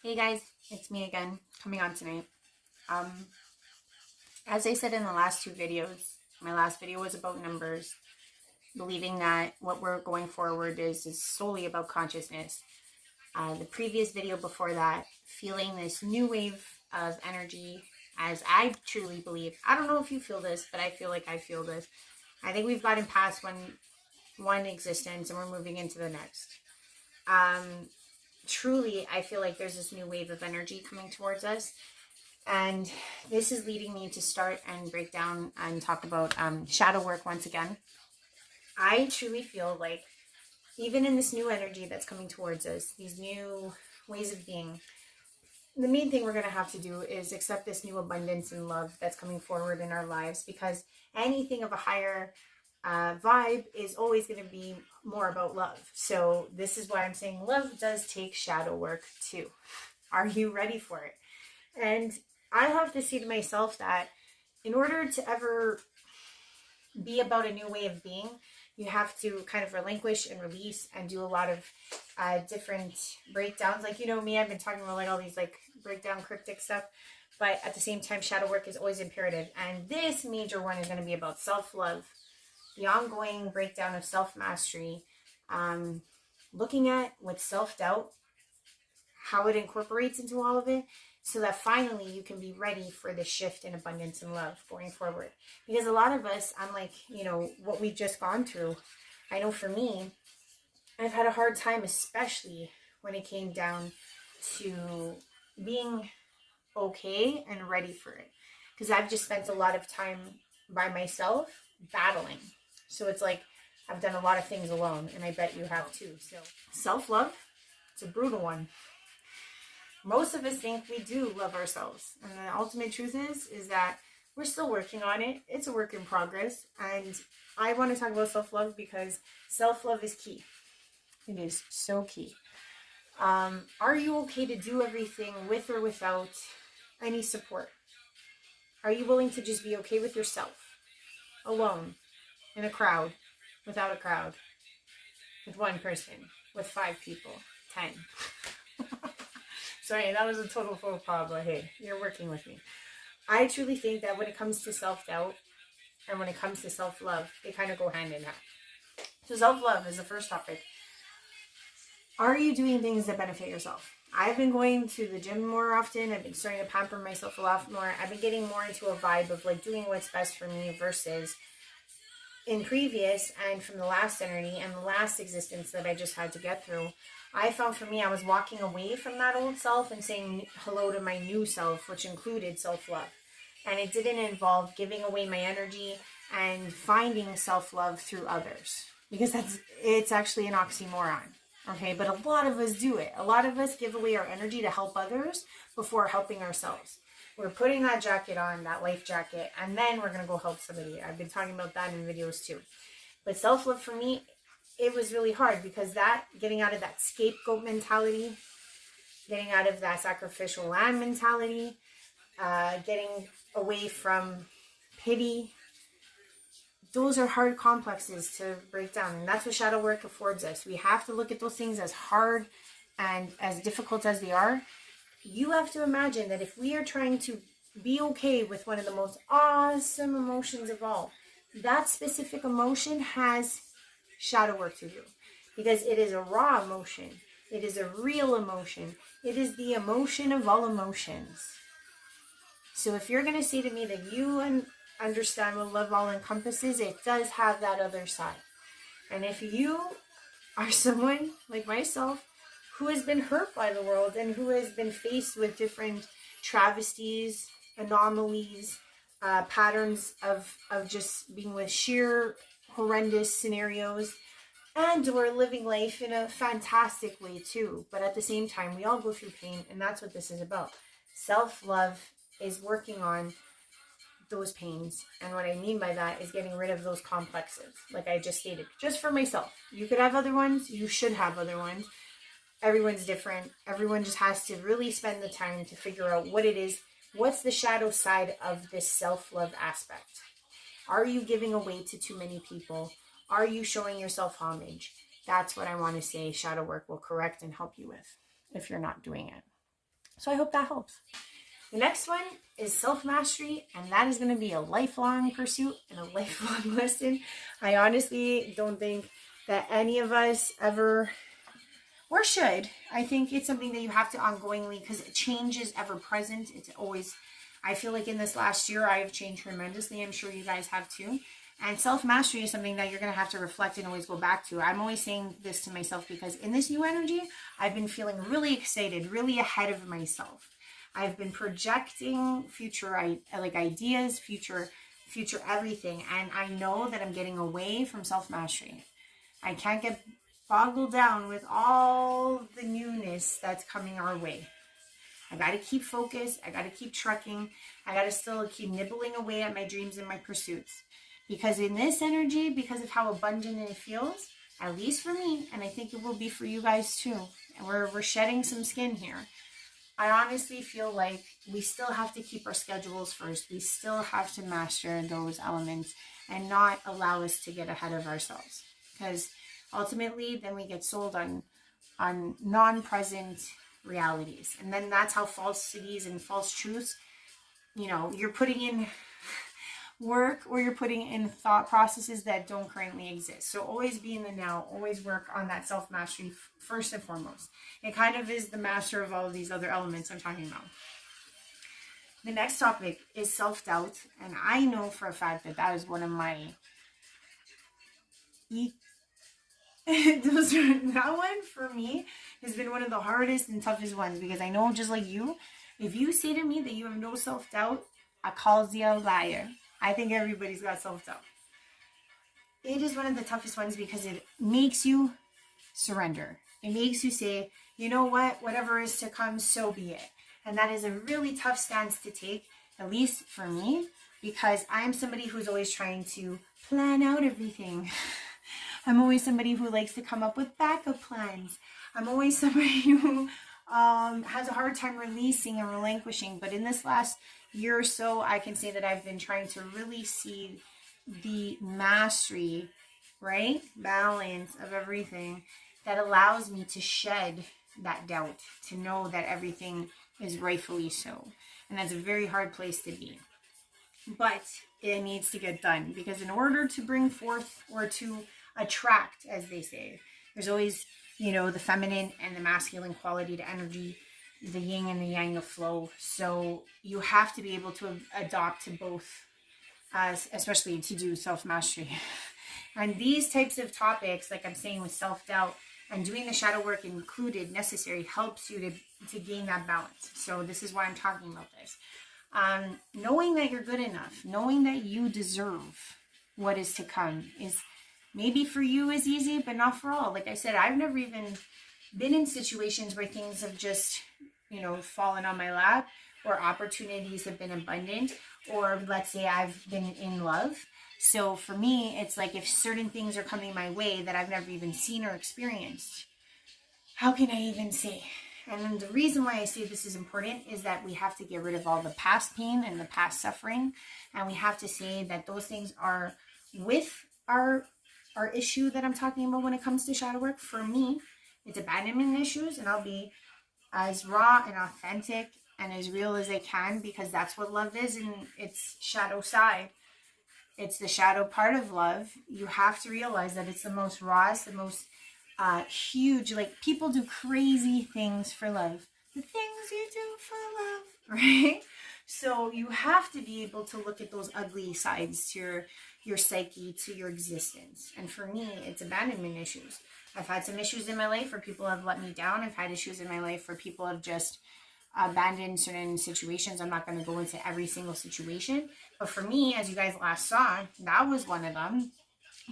Hey guys, it's me again, coming on tonight. As I said in the last two videos, my last video was about numbers, believing that what we're going forward is solely about consciousness. The previous video before that, feeling this new wave of energy, as I truly believe. I don't know if you feel this, but I feel like I feel this. I think we've gotten past one existence and we're moving into the next. Truly, I feel like there's this new wave of energy coming towards us. And this is leading me to start and break down and talk about shadow work once again. I truly feel like even in this new energy that's coming towards us, these new ways of being, the main thing we're going to have to do is accept this new abundance and love that's coming forward in our lives, because anything of a higher vibe is always going to be more about love. So this is why I'm saying love does take shadow work too. Are you ready for it? And I have to say to myself that in order to ever be about a new way of being, you have to kind of relinquish and release and do a lot of different breakdowns. Like, you know me, I've been talking about like all these like breakdown cryptic stuff, but at the same time, shadow work is always imperative. And this major one is going to be about self-love, the ongoing breakdown of self-mastery, looking at with self-doubt, how it incorporates into all of it, so that finally you can be ready for the shift in abundance and love going forward. Because a lot of us, unlike, what we've just gone through, I know for me, I've had a hard time, especially when it came down to being okay and ready for it. Because I've just spent a lot of time by myself battling. So it's like I've done a lot of things alone, and I bet you have too. So self-love, it's a brutal one. Most of us think we do love ourselves. And the ultimate truth is that we're still working on it. It's a work in progress. And I want to talk about self-love because self-love is key. It is so key. Are you okay to do everything with or without any support? Are you willing to just be okay with yourself? Alone, in a crowd, without a crowd, with one person, with 5 people, 10. Sorry, that was a total faux pas, but hey, you're working with me. I truly think that when it comes to self-doubt and when it comes to self-love, they kind of go hand in hand. So self-love is the first topic. Are you doing things that benefit yourself? I've been going to the gym more often. I've been starting to pamper myself a lot more. I've been getting more into a vibe of like doing what's best for me versus in previous and from the last energy and the last existence that I just had to get through. I found for me, I was walking away from that old self and saying hello to my new self, which included self-love. And it didn't involve giving away my energy and finding self-love through others, because it's actually an oxymoron. Okay, but a lot of us do it. A lot of us give away our energy to help others before helping ourselves. We're putting that jacket on, that life jacket, and then we're going to go help somebody. I've been talking about that in videos too. But self-love for me, it was really hard, because getting out of that scapegoat mentality, getting out of that sacrificial lamb mentality, getting away from pity, those are hard complexes to break down. And that's what shadow work affords us. We have to look at those things as hard and as difficult as they are. You have to imagine that if we are trying to be okay with one of the most awesome emotions of all, that specific emotion has shadow work to do, because it is a raw emotion. It is a real emotion. It is the emotion of all emotions. So if you're going to say to me that you understand what love all encompasses, it does have that other side. And if you are someone like myself who has been hurt by the world and who has been faced with different travesties, anomalies, patterns of just being with sheer horrendous scenarios, and we're living life in a fantastic way too, but at the same time we all go through pain, and that's what this is about. Self-love is working on those pains, and what I mean by that is getting rid of those complexes, like I just stated, just for myself. You could have other ones, you should have other ones. Everyone's different. Everyone just has to really spend the time to figure out what it is. What's the shadow side of this self-love aspect? Are you giving away to too many people? Are you showing yourself homage? That's what I want to say shadow work will correct and help you with if you're not doing it. So I hope that helps. The next one is self-mastery, and that is going to be a lifelong pursuit and a lifelong lesson. I honestly don't think that any of us ever, or should. I think it's something that you have to ongoingly, because change is ever present. It's always, I feel like in this last year, I have changed tremendously. I'm sure you guys have too. And self-mastery is something that you're going to have to reflect and always go back to. I'm always saying this to myself because in this new energy, I've been feeling really excited, really ahead of myself. I've been projecting future ideas, future everything. And I know that I'm getting away from self-mastery. I can't get boggled down with all the newness that's coming our way. I got to keep focused. I got to keep trucking. I got to still keep nibbling away at my dreams and my pursuits. Because in this energy, because of how abundant it feels, at least for me, and I think it will be for you guys too, and we're shedding some skin here. I honestly feel like we still have to keep our schedules first. We still have to master those elements and not allow us to get ahead of ourselves. Because ultimately, then we get sold on non-present realities. And then that's how falsities and false truths, you're putting in work or you're putting in thought processes that don't currently exist. So always be in the now, always work on that self-mastery first and foremost. It kind of is the master of all of these other elements I'm talking about. The next topic is self-doubt, and I know for a fact that that is one of my that one for me has been one of the hardest and toughest ones, because I know, just like you, if you say to me that you have no self-doubt, I calls you a liar. I think everybody's got self-doubt. It is one of the toughest ones because it makes you surrender. It makes you say, you know what, whatever is to come, so be it. And that is a really tough stance to take, at least for me, because I'm somebody who's always trying to plan out everything. I'm always somebody who likes to come up with backup plans. I'm always somebody who has a hard time releasing and relinquishing. But in this last year or so, I can say that I've been trying to really see the mastery, right? Balance of everything that allows me to shed that doubt, to know that everything is rightfully so. And that's a very hard place to be. But it needs to get done, because in order to bring forth or to attract, as they say, there's always, the feminine and the masculine quality to energy, the yin and the yang of flow. So you have to be able to adopt to both, especially to do self-mastery. And these types of topics, like I'm saying with self-doubt and doing the shadow work included, necessary, helps you to gain that balance. So this is why I'm talking about this. Knowing that you're good enough, knowing that you deserve what is to come is maybe for you is easy, but not for all. Like I said, I've never even been in situations where things have just, fallen on my lap, or opportunities have been abundant, or let's say I've been in love. So for me, it's like if certain things are coming my way that I've never even seen or experienced, how can I even say? And the reason why I say this is important is that we have to get rid of all the past pain and the past suffering. And we have to say that those things are with our issue that I'm talking about when it comes to shadow work. For me, it's abandonment issues, and I'll be as raw and authentic and as real as I can, because that's what love is in its shadow side. It's the shadow part of love. You have to realize that it's the most rawest, the most huge. Like, people do crazy things for love. The things you do for love, right? So you have to be able to look at those ugly sides to your psyche, to your existence. And for me, it's abandonment issues. I've had some issues in my life where people have let me down. I've had issues in my life where people have just abandoned certain situations. I'm not going to go into every single situation. But for me, as you guys last saw, that was one of them.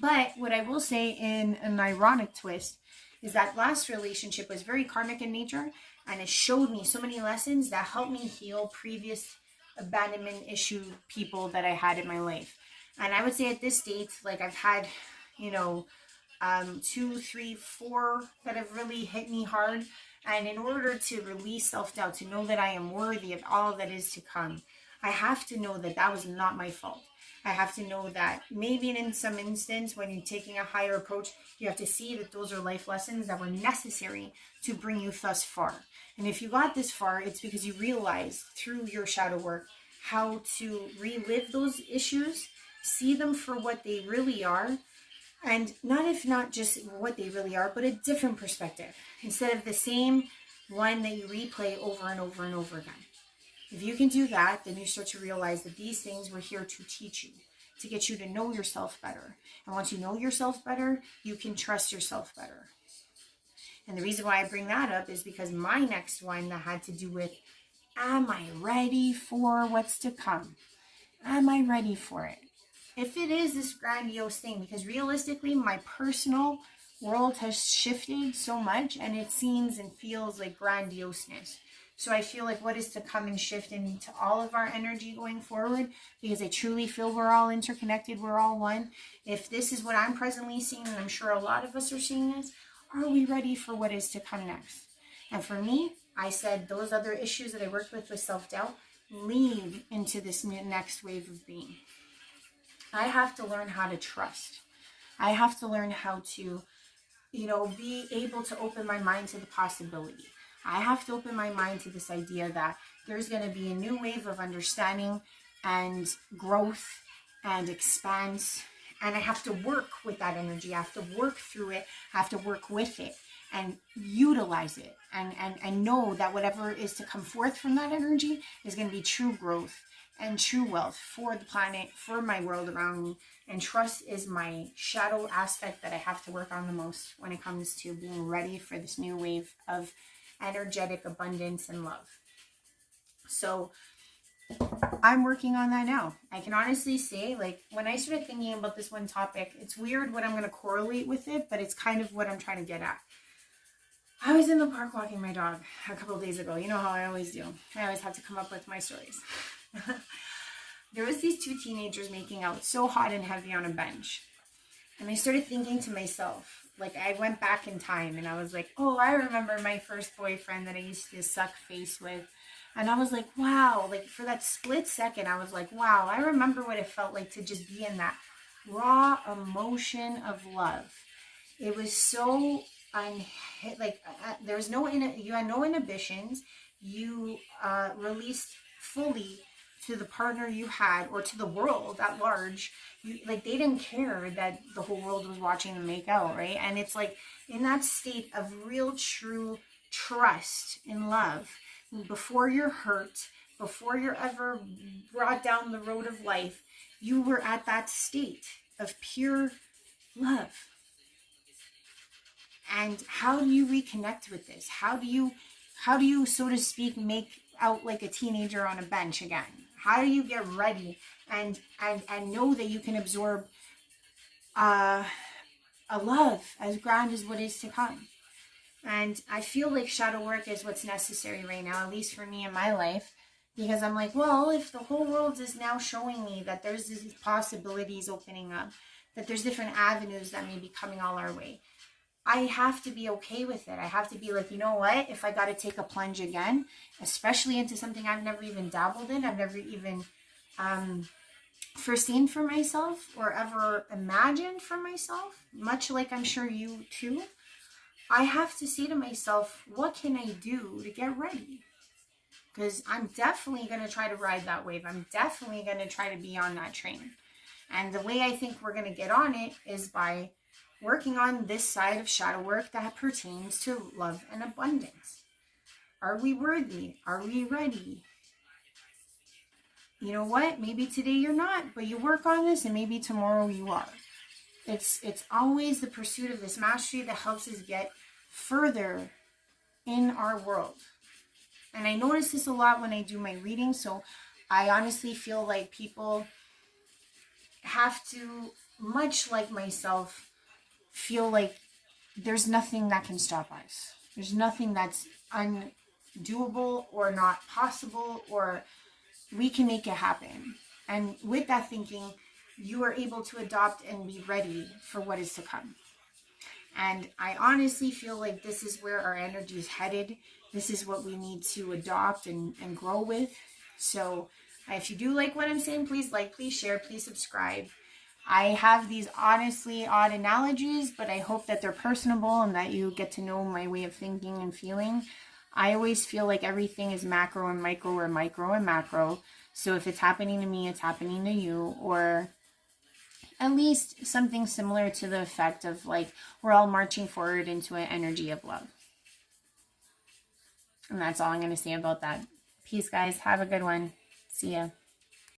But what I will say in an ironic twist is that last relationship was very karmic in nature, and it showed me so many lessons that helped me heal previous abandonment issue people that I had in my life. And I would say at this date, like, I've had, 2, 3, 4 that have really hit me hard. And in order to release self-doubt, to know that I am worthy of all that is to come, I have to know that that was not my fault. I have to know that maybe in some instance, when you're taking a higher approach, you have to see that those are life lessons that were necessary to bring you thus far. And if you got this far, it's because you realized through your shadow work how to relive those issues, see them for what they really are, and not just what they really are, but a different perspective instead of the same one that you replay over and over and over again. If you can do that, then you start to realize that these things were here to teach you, to get you to know yourself better. And once you know yourself better, you can trust yourself better. And the reason why I bring that up is because my next one that had to do with, am I ready for what's to come? Am I ready for it? If it is this grandiose thing, because realistically, my personal world has shifted so much and it seems and feels like grandioseness. So I feel like what is to come and shift into all of our energy going forward, because I truly feel we're all interconnected, we're all one. If this is what I'm presently seeing, and I'm sure a lot of us are seeing this, are we ready for what is to come next? And for me, I said those other issues that I worked with self-doubt lead into this next wave of being. I have to learn how to trust. I have to learn how to, be able to open my mind to the possibility. I have to open my mind to this idea that there's going to be a new wave of understanding and growth and expanse. And I have to work with that energy. I have to work through it. I have to work with it and utilize it. And know that whatever is to come forth from that energy is going to be true growth and true wealth for the planet, for my world around me. And trust is my shadow aspect that I have to work on the most when it comes to being ready for this new wave of energetic abundance and love. So I'm working on that now. I can honestly say, like, when I started thinking about this one topic, it's weird what I'm going to correlate with it, but it's kind of what I'm trying to get at. I was in the park walking my dog a couple of days ago. You know how I always do. I always have to come up with my stories. There was these two teenagers making out so hot and heavy on a bench. And I started thinking to myself, like, I went back in time and I was like, oh, I remember my first boyfriend that I used to suck face with. And I was like, wow, like for that split second, I was like, wow, I remember what it felt like to just be in that raw emotion of love. It was so there's you had no inhibitions. You released fully to the partner you had or to the world at large. They didn't care that the whole world was watching them make out, right? And it's like in that state of real true trust in love, before you're hurt, before you're ever brought down the road of life, you were at that state of pure love. And how do you reconnect with this? How do you, so to speak, make out like a teenager on a bench again? How do you get ready and know that you can absorb a love as grand as what is to come? And I feel like shadow work is what's necessary right now, at least for me in my life, because I'm like, well, if the whole world is now showing me that there's these possibilities opening up, that there's different avenues that may be coming all our way, I have to be okay with it. I have to be like, you know what? If I got to take a plunge again, especially into something I've never even dabbled in, I've never even foreseen for myself or ever imagined for myself, much like I'm sure you too, I have to say to myself, what can I do to get ready? Because I'm definitely going to try to ride that wave. I'm definitely going to try to be on that train. And the way I think we're going to get on it is by working on this side of shadow work that pertains to love and abundance. Are we worthy? Are we ready? You know what? Maybe today you're not, but you work on this and maybe tomorrow you are. It's always the pursuit of this mastery that helps us get further in our world. And I notice this a lot when I do my reading, so I honestly feel like people have to, much like myself, feel like there's nothing that can stop us. There's nothing that's undoable or not possible, or we can make it happen. And with that thinking, you are able to adopt and be ready for what is to come. And I honestly feel like this is where our energy is headed. This is what we need to adopt and grow with. So If you do like what I'm saying, please like, please share, please subscribe. I have these honestly odd analogies, but I hope that they're personable and that you get to know my way of thinking and feeling. I always feel like everything is macro and micro, or micro and macro. So if it's happening to me, it's happening to you, or at least something similar to the effect of like we're all marching forward into an energy of love. And that's all I'm going to say about that. Peace, guys. Have a good one. See ya.